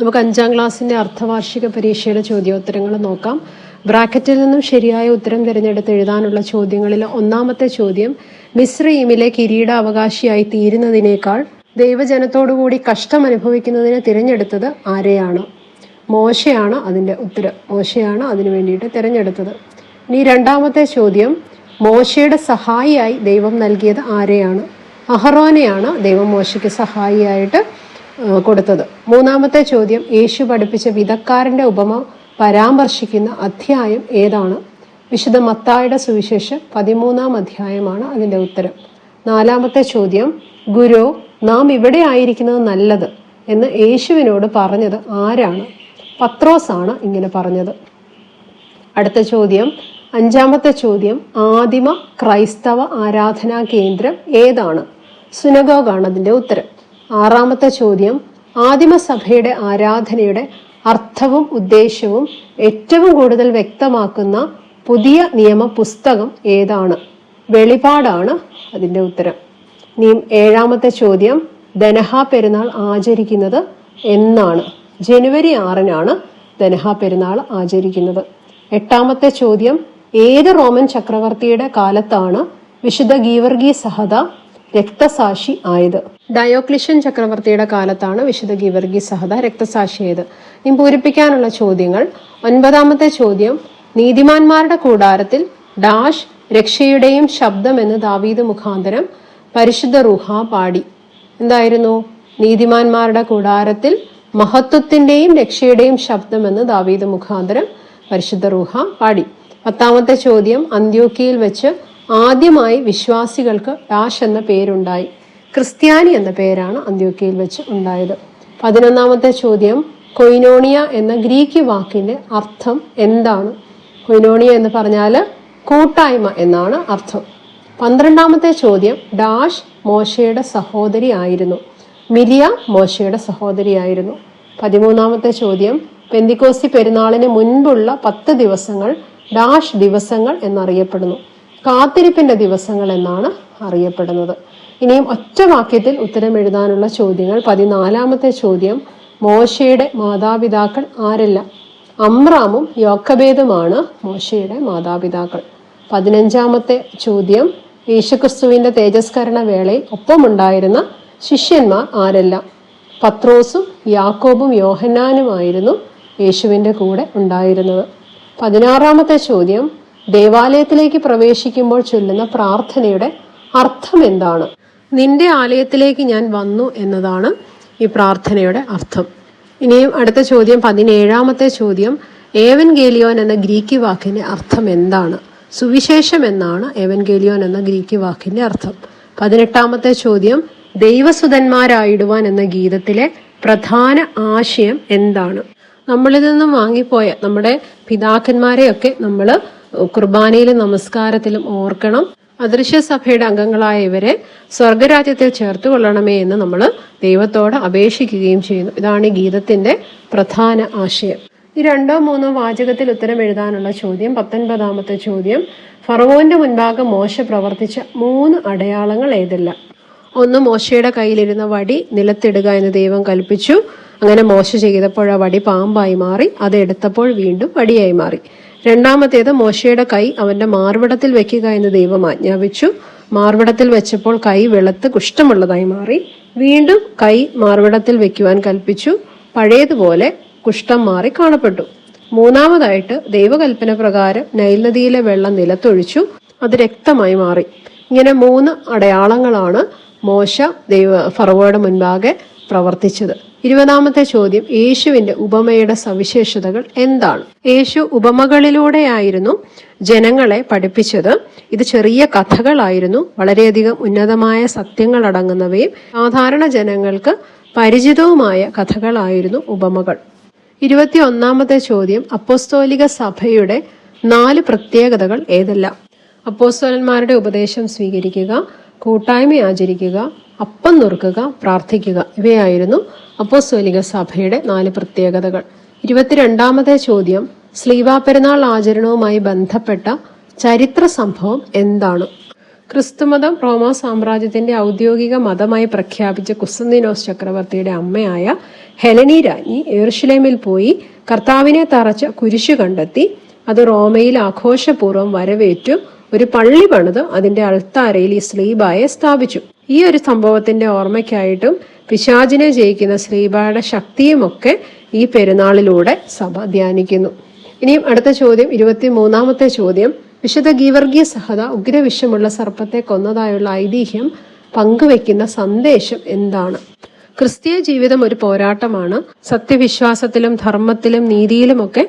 നമുക്ക് 5ാം ക്ലാസ്സിൻ്റെ അർദ്ധവാർഷിക പരീക്ഷയുടെ ചോദ്യോത്തരങ്ങൾ നോക്കാം. ബ്രാക്കറ്റിൽ നിന്നും ശരിയായ ഉത്തരം തിരഞ്ഞെടുത്ത് എഴുതാനുള്ള ചോദ്യങ്ങളിൽ ഒന്നാമത്തെ ചോദ്യം, മിസ്രയീമിലെ കിരീടാവകാശിയായി തീരുന്നതിനേക്കാൾ ദൈവജനത്തോടുകൂടി കഷ്ടം അനുഭവിക്കുന്നതിന് തിരഞ്ഞെടുത്തത് ആരെയാണ്? മോശയാണ് അതിൻ്റെ ഉത്തരം. മോശയാണ് അതിനു വേണ്ടിയിട്ട് തിരഞ്ഞെടുത്തത്. ഇനി രണ്ടാമത്തെ ചോദ്യം, മോശയുടെ സഹായിയായി ദൈവം നൽകിയത് ആരെയാണ്? അഹറോനെയാണ് ദൈവം മോശയ്ക്ക് സഹായിയായിട്ട് കൊടുത്തത്. മൂന്നാമത്തെ ചോദ്യം, യേശു പഠിപ്പിച്ച വിധക്കാരൻ്റെ ഉപമ പരാമർശിക്കുന്ന അധ്യായം ഏതാണ്? വിശുദ്ധ മത്തായിയുടെ സുവിശേഷം 13-ാം അധ്യായമാണ് അതിൻ്റെ ഉത്തരം. നാലാമത്തെ ചോദ്യം, ഗുരു, നാം ഇവിടെ ആയിരിക്കുന്നത് നല്ലത് എന്ന് യേശുവിനോട് പറഞ്ഞത് ആരാണ്? പത്രോസാണ് ഇങ്ങനെ പറഞ്ഞത്. അടുത്ത ചോദ്യം, 5ാമത്തെ ചോദ്യം, ആദിമ ക്രൈസ്തവ ആരാധനാ കേന്ദ്രം ഏതാണ്? സുനഗോഗാണ് അതിൻ്റെ ഉത്തരം. 6ാമത്തെ ചോദ്യം, ആദിമസഭയുടെ ആരാധനയുടെ അർത്ഥവും ഉദ്ദേശവും ഏറ്റവും കൂടുതൽ വ്യക്തമാക്കുന്ന പുതിയ നിയമ പുസ്തകം ഏതാണ്? വെളിപാടാണ് അതിൻ്റെ ഉത്തരം. ഇനി 7ാമത്തെ ചോദ്യം, ദനഹാ പെരുന്നാൾ ആചരിക്കുന്നത് എന്നാണ്? ജനുവരി 6-നാണ് ദനഹാ പെരുന്നാൾ ആചരിക്കുന്നത്. 8ാമത്തെ ചോദ്യം, ഏത് റോമൻ ചക്രവർത്തിയുടെ കാലത്താണ് വിശുദ്ധ ഗീവർഗീസ് സഹദ രക്തസാക്ഷി ആയത്? ഡയോക്ലിഷ്യൻ ചക്രവർത്തിയുടെ കാലത്താണ് വിശുദ്ധ ഗീവർഗീസ് സഹദ രക്തസാക്ഷിയായത്. ഇനി പൂരിപ്പിക്കാനുള്ള ചോദ്യങ്ങൾ. 9ാമത്തെ ചോദ്യം, നീതിമാന്മാരുടെ കൂടാരത്തിൽ ഡാഷ് രക്ഷയുടെയും ശബ്ദം എന്ന് ദാവീദ് മുഖാന്തരം പരിശുദ്ധ റൂഹ പാടി. എന്തായിരുന്നു? നീതിമാന്മാരുടെ കൂടാരത്തിൽ മഹത്വത്തിന്റെയും രക്ഷയുടെയും ശബ്ദം എന്ന് ദാവീദ് മുഖാന്തരം പരിശുദ്ധ റൂഹ പാടി. 10ാമത്തെ ചോദ്യം, അന്ത്യോക്യയിൽ വെച്ച് ആദ്യമായി വിശ്വാസികൾക്ക് ഡാഷ് എന്ന പേരുണ്ടായി. ക്രിസ്ത്യാനി എന്ന പേരാണ് അന്ത്യോക്യയിൽ വെച്ച് ഉണ്ടായത്. 11ാമത്തെ ചോദ്യം, കൊയിനോണിയ എന്ന ഗ്രീക്ക് വാക്കിന്റെ അർത്ഥം എന്താണ്? കൊയിനോണിയ എന്ന് പറഞ്ഞാൽ കൂട്ടായ്മ എന്നാണ് അർത്ഥം. 12ാമത്തെ ചോദ്യം, ഡാഷ് മോശയുടെ സഹോദരി ആയിരുന്നു? മിരിയ മോശയുടെ സഹോദരിയായിരുന്നു. 13ാമത്തെ ചോദ്യം, പെന്തിക്കോസ്തി പെരുന്നാളിന് മുൻപുള്ള 10 ദിവസങ്ങൾ ഡാഷ് ദിവസങ്ങൾ എന്നറിയപ്പെടുന്നു? കാത്തിരിപ്പിന്റെ ദിവസങ്ങൾ എന്നാണ് അറിയപ്പെടുന്നത്. ഇനിയും ഒറ്റ വാക്യത്തിൽ ഉത്തരം എഴുതാനുള്ള ചോദ്യങ്ങൾ. 14ാമത്തെ ചോദ്യം, മോശയുടെ മാതാപിതാക്കൾ ആരെല്ലാം? അമ്രാമും യോക്കബേദുമാണ് മോശയുടെ മാതാപിതാക്കൾ. 15ാമത്തെ ചോദ്യം, യേശുക്രിസ്തുവിന്റെ തേജസ്കരണ വേളയിൽ ഒപ്പമുണ്ടായിരുന്ന ശിഷ്യന്മാർ ആരെല്ലാം? പത്രോസും യാക്കോബും യോഹന്നാനുമായിരുന്നു യേശുവിന്റെ കൂടെ ഉണ്ടായിരുന്നത്. 16ാമത്തെ ചോദ്യം, ദേവാലയത്തിലേക്ക് പ്രവേശിക്കുമ്പോൾ ചൊല്ലുന്ന പ്രാർത്ഥനയുടെ അർത്ഥം എന്താണ്? നിന്റെ ആലയത്തിലേക്ക് ഞാൻ വന്നു എന്നതാണ് ഈ പ്രാർത്ഥനയുടെ അർത്ഥം. ഇനിയും അടുത്ത ചോദ്യം, 17ാമത്തെ ചോദ്യം, ഏവൻഗേലിയോൻ എന്ന ഗ്രീക്ക് വാക്കിന്റെ അർത്ഥം എന്താണ്? സുവിശേഷം എന്നാണ് ഏവൻഗേലിയോൻ എന്ന ഗ്രീക്ക് വാക്കിന്റെ അർത്ഥം. 18ാമത്തെ ചോദ്യം, ദൈവസുതന്മാരായിടുവാൻ എന്ന ഗീതത്തിലെ പ്രധാന ആശയം എന്താണ്? നമ്മളിൽ നിന്നും വാങ്ങിപ്പോയ നമ്മുടെ പിതാക്കന്മാരെയൊക്കെ നമ്മൾ കുർബാനയിലും നമസ്കാരത്തിലും ഓർക്കണം. അദൃശ്യ സഭയുടെ അംഗങ്ങളായ ഇവരെ സ്വർഗരാജ്യത്തിൽ ചേർത്തുകൊള്ളണമേ എന്ന് നമ്മൾ ദൈവത്തോട് അപേക്ഷിക്കുകയും ചെയ്യുന്നു. ഇതാണ് ഈ ഗീതത്തിന്റെ പ്രധാന ആശയം. ഈ 2-3 വാചകത്തിൽ ഉത്തരം എഴുതാനുള്ള ചോദ്യം. 19ാമത്തെ ചോദ്യം, ഫറവോന്റെ മുൻപാകെ മോശ പ്രവർത്തിച്ച 3 അടയാളങ്ങൾ ഏതെല്ലാം? 1, മോശയുടെ കയ്യിലിരുന്ന വടി നിലത്തിടുക എന്ന് ദൈവം കൽപ്പിച്ചു. അങ്ങനെ മോശ ചെയ്തപ്പോൾ ആ വടി പാമ്പായി മാറി. അത് എടുത്തപ്പോൾ വീണ്ടും വടിയായി മാറി. 2ാമത്തേത്, മോശയുടെ കൈ അവന്റെ മാർവിടത്തിൽ വെക്കുക എന്ന് ദൈവം ആജ്ഞാപിച്ചു. മാർവിടത്തിൽ വെച്ചപ്പോൾ കൈ വെളുത്ത് കുഷ്ഠമുള്ളതായി മാറി. വീണ്ടും കൈ മാർവിടത്തിൽ വെക്കുവാൻ കൽപ്പിച്ചു. പഴയതുപോലെ കുഷ്ഠം മാറി കാണപ്പെട്ടു. 3ാമതായിട്ട്, ദൈവകൽപ്പന പ്രകാരം നൈൽ നദിയിലെ വെള്ളം നിലത്തൊഴിച്ചു. അത് രക്തമായി മാറി. ഇങ്ങനെ 3 അടയാളങ്ങളാണ് മോശ ഫറവോയുടെ മുൻപാകെ പ്രവർത്തിച്ചത്. 20ാമത്തെ ചോദ്യം, യേശുവിന്റെ ഉപമയുടെ സവിശേഷതകൾ എന്താണ്? യേശു ഉപമകളിലൂടെയായിരുന്നു ജനങ്ങളെ പഠിപ്പിച്ചത്. ഇത് ചെറിയ കഥകളായിരുന്നു. വളരെയധികം ഉന്നതമായ സത്യങ്ങൾ അടങ്ങുന്നവയും സാധാരണ ജനങ്ങൾക്ക് പരിചിതവുമായ കഥകളായിരുന്നു ഉപമകൾ. 21ാമത്തെ ചോദ്യം, അപ്പോസ്തോലിക സഭയുടെ 4 പ്രത്യേകതകൾ ഏതെല്ലാം? അപ്പോസ്തലന്മാരുടെ ഉപദേശം സ്വീകരിക്കുക, കൂട്ടായ്മ ആചരിക്കുക, അപ്പം നുറുക്കുക, പ്രാർത്ഥിക്കുക. ഇവയായിരുന്നു അപ്പോസ്തോലിക സഭയുടെ 4 പ്രത്യേകതകൾ. 22ാമത്തെ ചോദ്യം, സ്ലീവാ പെരുന്നാൾ ആചരണവുമായി ബന്ധപ്പെട്ട ചരിത്ര സംഭവം എന്താണ്? ക്രിസ്തുമതം റോമാ സാമ്രാജ്യത്തിന്റെ ഔദ്യോഗിക മതമായി പ്രഖ്യാപിച്ച കുസ്തന്തീനോസ് ചക്രവർത്തിയുടെ അമ്മയായ ഹെലനി രാജ്ഞി യെരുശലേമിൽ പോയി കർത്താവിനെ തറച്ച കുരിശു കണ്ടെത്തി അത് റോമയിൽ ആഘോഷപൂർവ്വം വരവേറ്റു ഒരു പള്ളി പണിത് അതിന്റെ അൾത്താരയിൽ ഈ സ്ലീബായെ സ്ഥാപിച്ചു. ഈ ഒരു സംഭവത്തിന്റെ ഓർമ്മയ്ക്കായിട്ടും പിശാചിനെ ജയിക്കുന്ന സ്ലീബായുടെ ശക്തിയുമൊക്കെ ഈ പെരുന്നാളിലൂടെ സഭ ധ്യാനിക്കുന്നു. ഇനിയും അടുത്ത ചോദ്യം, 23-ാമത്തെ ചോദ്യം. വിശുദ്ധ ഗീവർഗീസ് സഹദ ഉഗ്രവിഷമുള്ള സർപ്പത്തെ കൊന്നതായുള്ള ഐതിഹ്യം പങ്കുവെക്കുന്ന സന്ദേശം എന്താണ്? ക്രിസ്തീയ ജീവിതം ഒരു പോരാട്ടമാണ്. സത്യവിശ്വാസത്തിലും ധർമ്മത്തിലും നീതിയിലുമൊക്കെ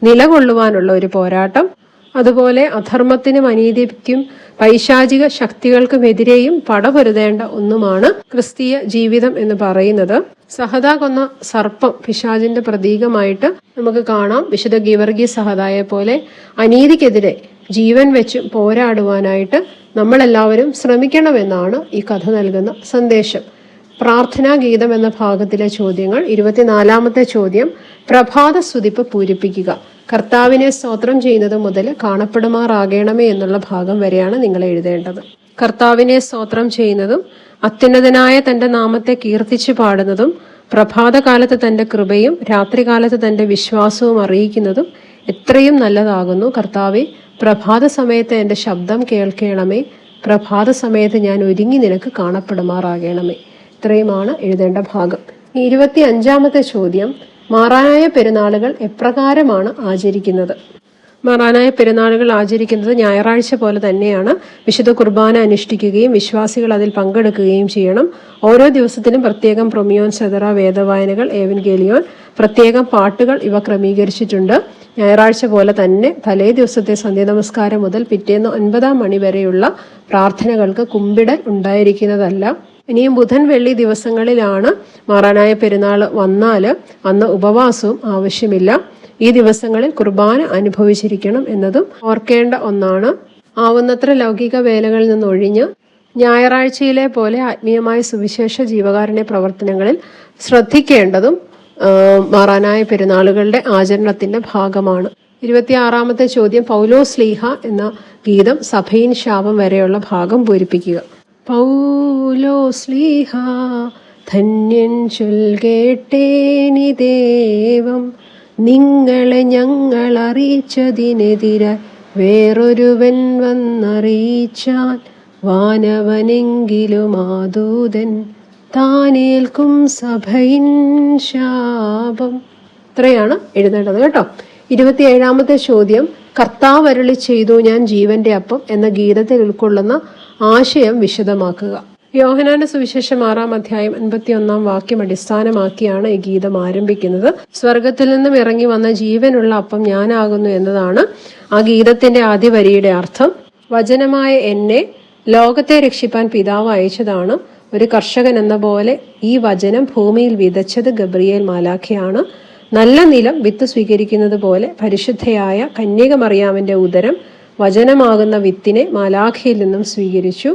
നിലകൊള്ളുവാനുള്ള ഒരു പോരാട്ടം. അതുപോലെ അധർമ്മത്തിനും അനീതിക്കും പൈശാചിക ശക്തികൾക്കുമെതിരെയും പടപൊരുതേണ്ട ഒന്നുമാണ് ക്രിസ്തീയ ജീവിതം എന്ന് പറയുന്നത്. സഹദ കൊന്ന സർപ്പം പിശാചിന്റെ പ്രതീകമായിട്ട് നമുക്ക് കാണാം. വിശുദ്ധ ഗീവർഗീസ് സഹദായെ പോലെ അനീതിക്കെതിരെ ജീവൻ വെച്ച് പോരാടുവാനായിട്ട് നമ്മളെല്ലാവരും ശ്രമിക്കണമെന്നാണ് ഈ കഥ നൽകുന്ന സന്ദേശം. പ്രാർത്ഥനാ ഗീതം എന്ന ഭാഗത്തിലെ ചോദ്യങ്ങൾ. 24-ാമത്തെ ചോദ്യം, പ്രഭാത സ്തുതിപ്പ് പൂരിപ്പിക്കുക. കർത്താവിനെ സ്തോത്രം ചെയ്യുന്നത് മുതൽ കാണപ്പെടുമാറാകണമേ എന്നുള്ള ഭാഗം വരെയാണ് നിങ്ങൾ എഴുതേണ്ടത്. കർത്താവിനെ സ്തോത്രം ചെയ്യുന്നതും അത്യുന്നതനായ തന്റെ നാമത്തെ കീർത്തിച്ചു പാടുന്നതും പ്രഭാതകാലത്ത് തന്റെ കൃപയും രാത്രികാലത്ത് തന്റെ വിശ്വാസവും അറിയിക്കുന്നതും എത്രയും നല്ലതാകുന്നു. കർത്താവെ, പ്രഭാത സമയത്ത് എൻ്റെ ശബ്ദം കേൾക്കണമേ. പ്രഭാത സമയത്ത് ഞാൻ ഒരുങ്ങി നിനക്ക് കാണപ്പെടുമാറാകണമേ. ഇത്രയുമാണ് എഴുതേണ്ട ഭാഗം. 25-ാമത്തെ ചോദ്യം, മാറാനായ പെരുന്നാളുകൾ എപ്രകാരമാണ് ആചരിക്കുന്നത്? മാറാനായ പെരുന്നാളുകൾ ആചരിക്കുന്നത് ഞായറാഴ്ച പോലെ തന്നെയാണ്. വിശുദ്ധ കുർബാന അനുഷ്ഠിക്കുകയും വിശ്വാസികൾ അതിൽ പങ്കെടുക്കുകയും ചെയ്യണം. ഓരോ ദിവസത്തിലും പ്രത്യേകം പ്രൊമിയോൻ, സെതറ, വേദവായനകൾ, ഏവൻഗേലിയോൻ, പ്രത്യേകം പാട്ടുകൾ ഇവ ക്രമീകരിച്ചിട്ടുണ്ട്. ഞായറാഴ്ച പോലെ തന്നെ തലേ ദിവസത്തെ സന്ധ്യ നമസ്കാരം മുതൽ പിറ്റേന്ന് 9-ാം മണി വരെയുള്ള പ്രാർത്ഥനകൾക്ക് കുമ്പിടൽ ഉണ്ടായിരിക്കുന്നതല്ല. ഇനിയും ബുധൻ, വെള്ളി ദിവസങ്ങളിലാണ് മാറാനായ പെരുന്നാൾ വന്നാൽ അന്ന് ഉപവാസവും ആവശ്യമില്ല. ഈ ദിവസങ്ങളിൽ കുർബാന അനുഭവിച്ചിരിക്കണം എന്നതും ഓർക്കേണ്ട ഒന്നാണ്. ആവുന്നത്ര ലൗകിക വേലകളിൽ നിന്നൊഴിഞ്ഞ് ഞായറാഴ്ചയിലെ പോലെ ആത്മീയമായ സുവിശേഷ ജീവകാരുണ്യ പ്രവർത്തനങ്ങളിൽ ശ്രദ്ധിക്കേണ്ടതും മാറാനായ പെരുന്നാളുകളുടെ ആചരണത്തിന്റെ ഭാഗമാണ്. 26-ാമത്തെ ചോദ്യം, പൗലോസ് ശ്ലീഹ എന്ന ഗീതം സഭയിൻ ശാപം വരെയുള്ള ഭാഗം പൂരിപ്പിക്കുക. പൗലോസ് ശ്ലീഹ ധന്യൻ ചൊൽകേട്ടേനി ദേവം, നിങ്ങളെ ഞങ്ങൾ അറിയിച്ചതിനെതിരെ വേറൊരുവൻ വന്നറിയിച്ചാൻ, വാനവനെങ്കിലും ആദൂതൻ താനേൽക്കും സഭയിൻ ശാപം. ഇത്രയാണ് എഴുതേണ്ടത് കേട്ടോ. 27-ാമത്തെ ചോദ്യം, കർത്താവ് അരുളി ചെയ്തു ഞാൻ ജീവന്റെ അപ്പം എന്ന ഗീതത്തിൽ ഉൾക്കൊള്ളുന്ന ആശയം വിശദമാക്കുക. യോഹന്നാന്റെ സുവിശേഷം 6-ാം അധ്യായം 51-ാം വാക്യം അടിസ്ഥാനമാക്കിയാണ് ഈ ഗീതം ആരംഭിക്കുന്നത്. സ്വർഗത്തിൽ നിന്നും ഇറങ്ങി വന്ന ജീവനുള്ള അപ്പം ഞാനാകുന്നു എന്നതാണ് ആ ഗീതത്തിന്റെ ആദ്യ വരിയുടെ അർത്ഥം. വചനമായ എന്നെ ലോകത്തെ രക്ഷിപ്പാൻ പിതാവ് അയച്ചതാണ്. ഒരു കർഷകൻ എന്ന പോലെ ഈ വചനം ഭൂമിയിൽ വിതച്ചത് ഗബ്രിയേൽ മാലാഖയാണ്. നല്ല നിലം വിത്ത് സ്വീകരിക്കുന്നത് പോലെ പരിശുദ്ധയായ കന്യക മറിയാമിന്റെ ഉദരം വചനമാകുന്ന വിത്തിനെ മാലാഖയിൽ നിന്നും സ്വീകരിച്ചു.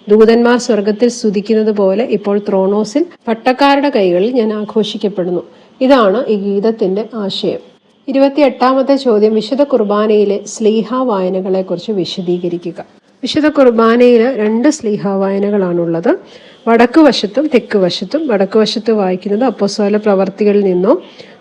ദൂതന്മാർ സ്വർഗത്തിൽ സ്തുതിക്കുന്നത് പോലെ ഇപ്പോൾ ത്രോണോസിൽ പട്ടക്കാരുടെ കൈകളിൽ ഞാൻ ആഘോഷിക്കപ്പെടുന്നു. ഇതാണ് ഈ ഗീതത്തിന്റെ ആശയം. 28-ാമത്തെ ചോദ്യം, വിശുദ്ധ കുർബാനയിലെ സ്ലീഹ വായനകളെ കുറിച്ച് വിശദീകരിക്കുക. വിശുദ്ധ കുർബാനയിൽ 2 സ്ലീഹ വായനകളാണുള്ളത്. വടക്കു വശത്തും തെക്ക് വശത്തും. വടക്കു വശത്ത് വായിക്കുന്നത് അപ്പോസ്തല പ്രവർത്തികളിൽ നിന്നോ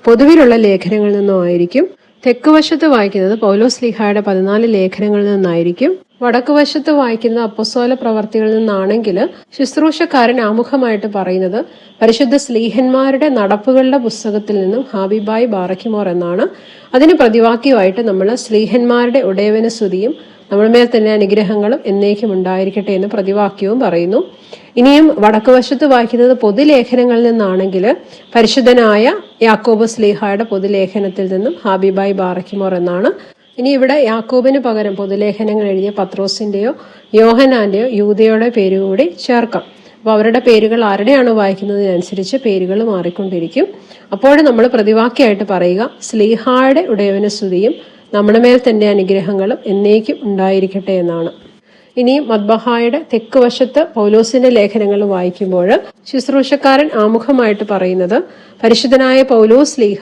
പൊതുവിലുള്ള ലേഖനങ്ങളിൽ നിന്നോ ആയിരിക്കും. തെക്ക് വശത്ത് വായിക്കുന്നത് പൗലോസ് ശ്ലീഹായുടെ 14 ലേഖനങ്ങളിൽ നിന്നായിരിക്കും. വടക്കുവശത്ത് വായിക്കുന്ന അപ്പോസ്തല പ്രവർത്തികളിൽ നിന്നാണെങ്കിൽ ശുശ്രൂഷക്കാരൻ ആമുഖമായിട്ട് പറയുന്നത് പരിശുദ്ധ സ്ലീഹന്മാരുടെ നടപ്പുകളുടെ പുസ്തകത്തിൽ നിന്നും ഹാബിബായ് ബാറക്കിമോർ എന്നാണ്. അതിന് പ്രതിവാക്യമായിട്ട് നമ്മൾ സ്ലീഹന്മാരുടെ ഉടയവന സ്തുതിയും നമ്മുടെ മേൽ തന്നെ അനുഗ്രഹങ്ങളും എന്നേക്കും ഉണ്ടായിരിക്കട്ടെ എന്ന് പ്രതിവാക്യവും പറയുന്നു. ഇനിയും വടക്കുവശത്ത് വായിക്കുന്നത് പൊതുലേഖനങ്ങളിൽ നിന്നാണെങ്കിൽ പരിശുദ്ധനായ യാക്കോബ് ശ്ലീഹായുടെ പൊതുലേഖനത്തിൽ നിന്നും ഹാബിബായ് ബാറക്കിമോർ എന്നാണ്. ഇനി ഇവിടെ യാക്കോബിന് പകരം പൊതുലേഖനങ്ങൾ എഴുതിയ പത്രോസിന്റെയോ യോഹന്നാന്റെയോ യൂദയുടെ പേരുകൂടി ചേർക്കാം. അപ്പോൾ അവരുടെ പേരുകൾ ആരുടെയാണ് വായിക്കുന്നതിനനുസരിച്ച് പേരുകൾ മാറിക്കൊണ്ടിരിക്കും. അപ്പോൾ നമ്മൾ പ്രതിവാക്യമായിട്ട് പറയുക ശ്ലീഹായുടെ ഉടയവന സ്തുതിയും നമ്മുടെ മേൽ തന്നെ അനുഗ്രഹങ്ങളും എന്നേക്കും ഉണ്ടായിരിക്കട്ടെ എന്നാണ്. ഇനി മദ്ബഹായുടെ തെക്ക് വശത്ത് പൗലോസിന്റെ ലേഖനങ്ങൾ വായിക്കുമ്പോൾ ശുശ്രൂഷക്കാരൻ ആമുഖമായിട്ട് പറയുന്നത് പരിശുദ്ധനായ പൗലോസ് ശ്ലീഹ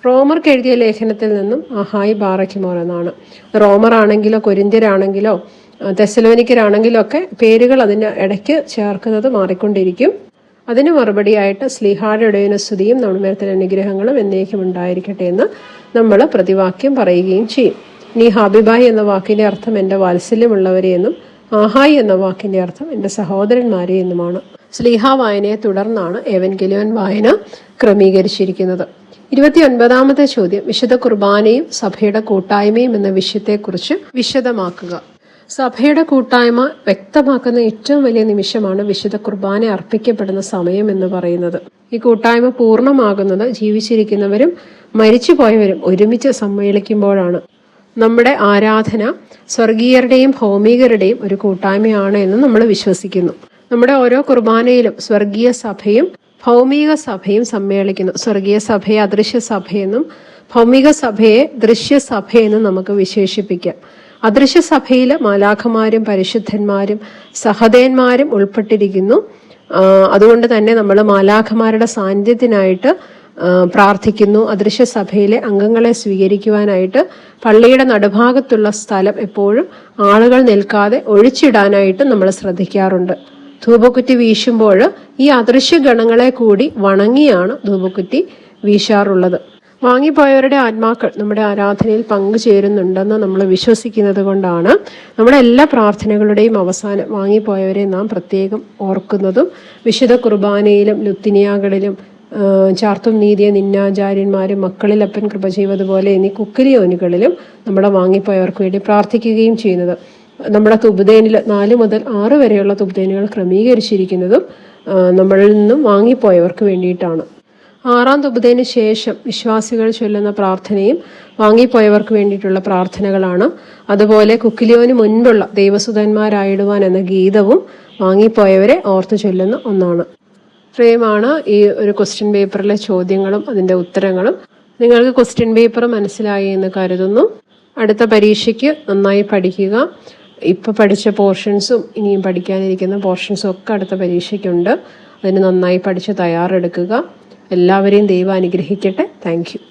റോമർക്ക് എഴുതിയ ലേഖനത്തിൽ നിന്നും അഹായ് ബാറക്കിമോർ എന്നാണ്. റോമർ ആണെങ്കിലോ കൊരിന്ത്യരാണെങ്കിലോ തെസ്സലോനിക്കരാണെങ്കിലൊക്കെ പേരുകൾ അതിന് ഇടയ്ക്ക് ചേർക്കുന്നത് മാറിക്കൊണ്ടിരിക്കും. അതിന് മറുപടിയായിട്ട് സ്ലീഹായുടെ ഇടയന സ്തുതിയും നമ്മുടെ മേലത്തെ അനുഗ്രഹങ്ങളും എന്നേക്കും ഉണ്ടായിരിക്കട്ടെ എന്ന് നമ്മൾ പ്രതിവാക്യം പറയുകയും ചെയ്യും. ഇനി ഹാബിബായ് എന്ന വാക്കിന്റെ അർത്ഥം എൻ്റെ വാത്സല്യമുള്ളവരെ എന്നും ആഹായ് എന്ന വാക്കിന്റെ അർത്ഥം എൻ്റെ സഹോദരന്മാരെ എന്നുമാണ്. സ്ലീഹ വായനയെ തുടർന്നാണ് ഏവൻഗെലിയോൻ വായന ക്രമീകരിച്ചിരിക്കുന്നത്. 29ാമത്തെ ചോദ്യം, വിശുദ്ധ കുർബാനയും സഭയുടെ കൂട്ടായ്മയും എന്ന വിഷയത്തെക്കുറിച്ച് വിശദമാക്കുക. സഭയുടെ കൂട്ടായ്മ വ്യക്തമാക്കുന്ന ഏറ്റവും വലിയ നിമിഷമാണ് വിശുദ്ധ കുർബാന അർപ്പിക്കപ്പെടുന്ന സമയം എന്ന് പറയുന്നത്. ഈ കൂട്ടായ്മ പൂർണ്ണമാകുന്നത് ജീവിച്ചിരിക്കുന്നവരും മരിച്ചുപോയവരും ഒരുമിച്ച് സമ്മേളിക്കുമ്പോഴാണ്. നമ്മുടെ ആരാധന സ്വർഗീയരുടെയും ഭൗമികരുടെയും ഒരു കൂട്ടായ്മയാണ് എന്ന് നമ്മൾ വിശ്വസിക്കുന്നു. നമ്മുടെ ഓരോ കുർബാനയിലും സ്വർഗീയ സഭയും ഭൗമിക സഭയും സമ്മേളിക്കുന്നു. സ്വർഗീയ സഭയെ അദൃശ്യ സഭയെന്നും ഭൗമിക സഭയെ ദൃശ്യസഭയെന്നും നമുക്ക് വിശേഷിപ്പിക്കാം. അദൃശ്യ സഭയിൽ മാലാഖമാരും പരിശുദ്ധന്മാരും സഹദേന്മാരും ഉൾപ്പെട്ടിരിക്കുന്നു. അതുകൊണ്ട് തന്നെ നമ്മൾ മാലാഖമാരുടെ സാന്നിധ്യത്തിനായിട്ട് പ്രാർത്ഥിക്കുന്നു. അദൃശ്യ സഭയിലെ അംഗങ്ങളെ സ്വീകരിക്കുവാനായിട്ട് പള്ളിയുടെ നടുഭാഗത്തുള്ള സ്ഥലം എപ്പോഴും ആളുകൾ നിൽക്കാതെ ഒഴിച്ചിടാനായിട്ട് നമ്മൾ ശ്രദ്ധിക്കാറുണ്ട്. ധൂപക്കുറ്റി വീശുമ്പോൾ ഈ അദൃശ്യ ഗണങ്ങളെ കൂടി വണങ്ങിയാണ് ധൂപക്കുറ്റി വീശാറുള്ളത്. വാങ്ങിപ്പോയവരുടെ ആത്മാക്കൾ നമ്മുടെ ആരാധനയിൽ പങ്കുചേരുന്നുണ്ടെന്ന് നമ്മൾ വിശ്വസിക്കുന്നത് കൊണ്ടാണ് നമ്മുടെ എല്ലാ പ്രാർത്ഥനകളുടെയും അവസാനം വാങ്ങിപ്പോയവരെ നാം പ്രത്യേകം ഓർക്കുന്നതും വിശുദ്ധ കുർബാനയിലും ലുത്തിനിയാകളിലും ചാർത്തും നീതിയ നിന്നാചാര്യന്മാരും മക്കളിൽ അപ്പൻ കൃപ ചെയ്തതുപോലെ എന്നീ കുക്കിലിയോനുകളിലും നമ്മുടെ വാങ്ങിപ്പോയവർക്ക് വേണ്ടി പ്രാർത്ഥിക്കുകയും ചെയ്യുന്നത്. നമ്മുടെ തുബ്ദേനിൽ 4 മുതൽ 6 വരെയുള്ള തുബ്ദേനുകൾ ക്രമീകരിച്ചിരിക്കുന്നതും നമ്മളിൽ നിന്നും വാങ്ങിപ്പോയവർക്ക് വേണ്ടിയിട്ടാണ്. 6ാം തുബ്ദേന് ശേഷം വിശ്വാസികൾ ചൊല്ലുന്ന പ്രാർത്ഥനയും വാങ്ങിപ്പോയവർക്ക് വേണ്ടിയിട്ടുള്ള പ്രാർത്ഥനകളാണ്. അതുപോലെ കുക്കിലിയോന് മുൻപുള്ള ദൈവസുതന്മാരായിടുവാൻ എന്ന ഗീതവും വാങ്ങിപ്പോയവരെ ഓർത്തു ചൊല്ലുന്ന ഒന്നാണ്. ഇത്രയുമാണ് ഈ ഒരു ക്വസ്റ്റ്യൻ പേപ്പറിലെ ചോദ്യങ്ങളും അതിൻ്റെ ഉത്തരങ്ങളും. നിങ്ങൾക്ക് ക്വസ്റ്റ്യൻ പേപ്പർ മനസ്സിലായി എന്ന് കരുതുന്നു. അടുത്ത പരീക്ഷയ്ക്ക് നന്നായി പഠിക്കുക. ഇപ്പോൾ പഠിച്ച പോർഷൻസും ഇനിയും പഠിക്കാനിരിക്കുന്ന പോർഷൻസും ഒക്കെ അടുത്ത പരീക്ഷയ്ക്കുണ്ട്. അതിന് നന്നായി പഠിച്ച് തയ്യാറെടുക്കുക. എല്ലാവരെയും ദൈവം അനുഗ്രഹിക്കട്ടെ. Thank you.